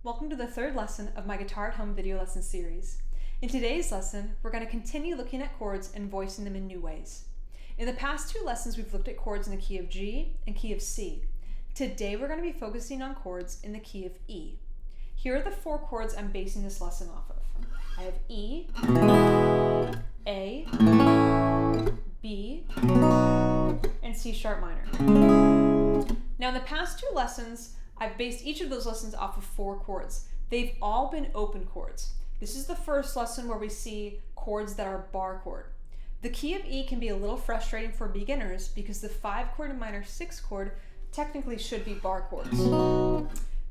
Welcome to the third lesson of my Guitar at Home video lesson series. In today's lesson, we're going to continue looking at chords and voicing them in new ways. In the past two lessons, we've looked at chords in the key of G and key of C. Today, we're going to be focusing on chords in the key of E. Here are the four chords I'm basing this lesson off of. I have E, A, B, and C sharp minor. Now in the past two lessons, I've based each of those lessons off of four chords. They've all been open chords. This is the first lesson where we see chords that are bar chord. The key of E can be a little frustrating for beginners because the 5 chord and minor 6 chord technically should be bar chords.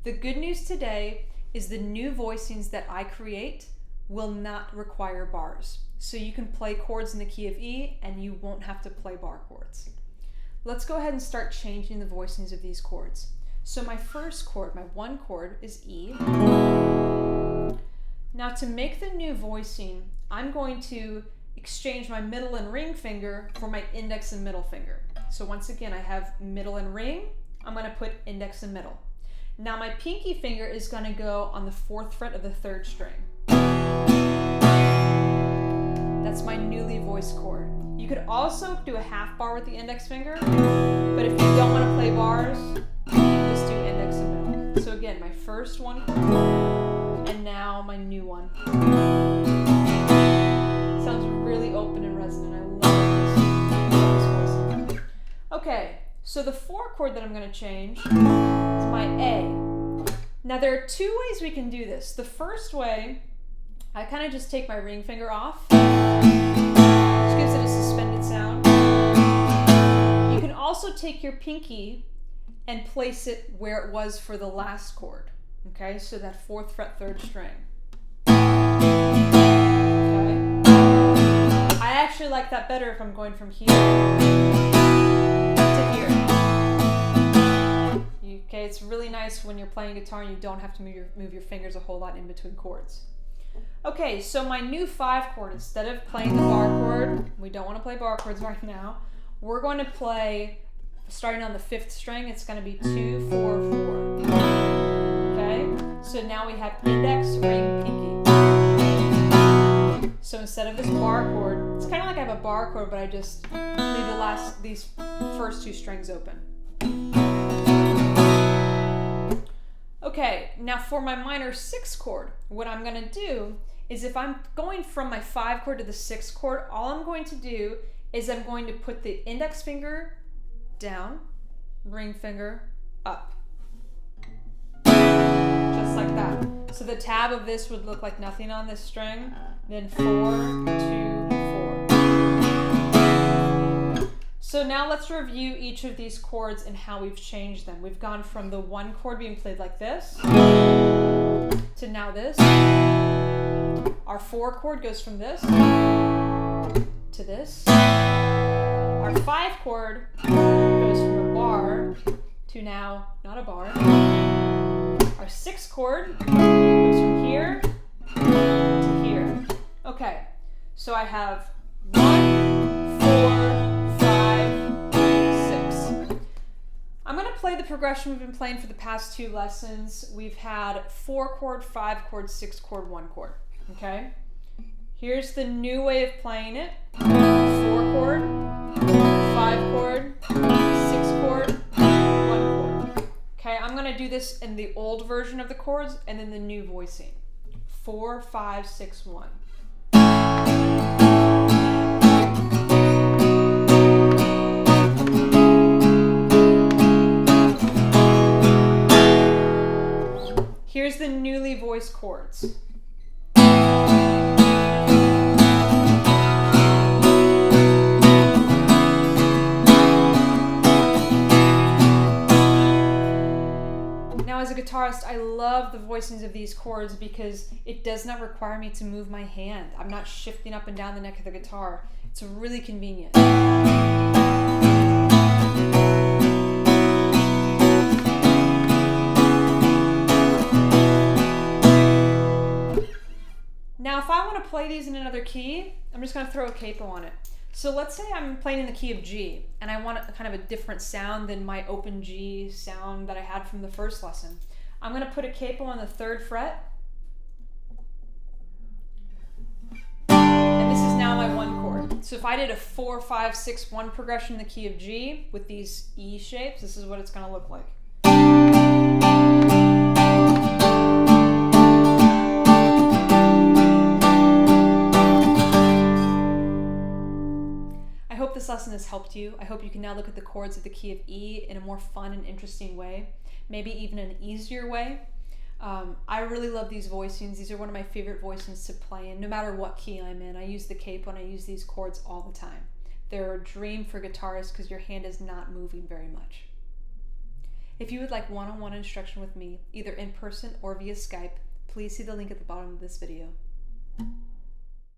The good news today is the new voicings that I create will not require bars. So you can play chords in the key of E and you won't have to play bar chords. Let's go ahead and start changing the voicings of these chords. So my first chord, my one chord, is E. Now to make the new voicing, I'm going to exchange my middle and ring finger for my index and middle finger. So once again, I have middle and ring. I'm going to put index and middle. Now my pinky finger is going to go on the 4th fret of the 3rd string. That's my newly voiced chord. You could also do a half bar with the index finger, but if you don't want to play bars, just do index and middle. So again, my first one chord, and now my new one. Sounds really open and resonant. I love this. Okay, so the 4 chord that I'm going to change is my A. Now there are two ways we can do this. The first way, I kind of just take my ring finger off, which gives it a suspended sound. You can also take your pinky and place it where it was for the last chord. Okay, so that 4th fret 3rd string. Okay. I actually like that better if I'm going from here to here. Okay, it's really nice when you're playing guitar and you don't have to move your fingers a whole lot in between chords. Okay, so my new 5 chord, instead of playing the bar chord, we don't want to play bar chords right now, we're going to play, starting on the 5th string, it's going to be 2, 4, 4. Okay, so now we have index, ring, pinky. So instead of this bar chord, it's kind of like I have a bar chord, but I just leave these first 2 strings open. Okay, now for my minor 6 chord, what I'm going to do is if I'm going from my 5 chord to the 6 chord, all I'm going to do is I'm going to put the index finger down, ring finger up. Just like that. So the tab of this would look like nothing on this string, then 4, 2, 4. So now let's review each of these chords and how we've changed them. We've gone from the 1 chord being played like this to now this. Our 4 chord goes from this to this. Our 5 chord goes from a bar to now not a bar. Our 6 chord goes from here to here. Okay, so I have 1, 4, 5, 6. I'm going to play the progression we've been playing for the past 2 lessons. We've had 4 chord, 5 chord, 6 chord, 1 chord. Okay? Here's the new way of playing it. 4 chord, 5 chord, 6 chord, 1 chord. Okay, I'm going to do this in the old version of the chords and then the new voicing. 4, 5, 6, 1. Here's the newly voiced chords. Now as a guitarist, I love the voicings of these chords because it does not require me to move my hand. I'm not shifting up and down the neck of the guitar. It's really convenient. Now if I want to play these in another key, I'm just going to throw a capo on it. So let's say I'm playing in the key of G and I want kind of a different sound than my open G sound that I had from the first lesson. I'm going to put a capo on the 3rd fret. And this is now my 1 chord. So if I did a 4, 5, 6, 1 progression in the key of G with these E shapes, this is what it's going to look like. I hope this lesson has helped you. I hope you can now look at the chords of the key of E in a more fun and interesting way, maybe even an easier way. I really love these voicings. These are one of my favorite voicings to play in, no matter what key I'm in. I use the capo and I use these chords all the time. They're a dream for guitarists because your hand is not moving very much. If you would like one-on-one instruction with me, either in person or via Skype, please see the link at the bottom of this video.